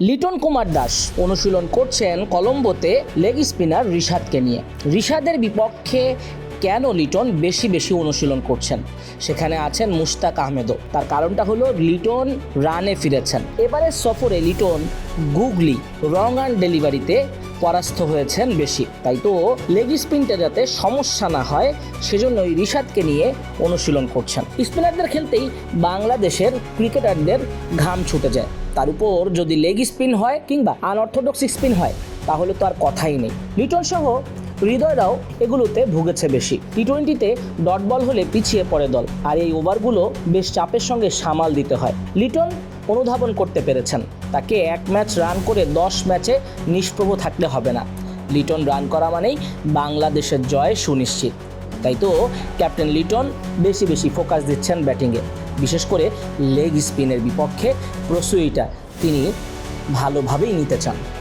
লিটন কুমার দাস অনুশীলন করছেন কলম্বোতে leg spinner রিশাদকে নিয়ে। রিশাদের বিপক্ষে কেন লিটন বেশি অনুশীলন করছেন? সেখানে আছেন মুশতাক আহমেদও। তার কারণটা হলো লিটন রানে ফিরেছেন। এবারে সফরে লিটন গুগলি রং অ্যান্ড ডেলিভারিতে পরাস্ত হয়েছেন বেশি। তাই তো লেগ স্পিনটা যাতে সমস্যা না হয় সেজন্যই রিশাদকে নিয়ে অনুশীলন করছেন। স্পিনারদের খেলতেই বাংলাদেশের ক্রিকেটারদের ঘাম ছুটে যায়, তার উপর যদি লেগ স্পিন হয় কিংবা আনঅর্থোডক্স স্পিন হয় তাহলে তো আর কথাই নেই। লিটন সহ হৃদয়রাও এগুলোতে ভুগেছে বেশি। টি-20তে ডট বল হলে পিছিয়ে পড়ে দল, আর এই ওভারগুলো বেশ চাপের সঙ্গে সামাল দিতে হয়। লিটন অনুধাবন করতে পেরেছেন তাকে এক ম্যাচ রান করে 10 ম্যাচে নিষ্প্রভ থাকলে হবে না। লিটন রান করা মানেই বাংলাদেশের জয় সুনিশ্চিত। তাই তো ক্যাপ্টেন লিটন বেশি ফোকাস দিচ্ছেন ব্যাটিংয়ে, বিশেষ করে লেগ স্পিনের বিপক্ষে প্রস্তুতিটা তিনি ভালোভাবেই নিতে চান।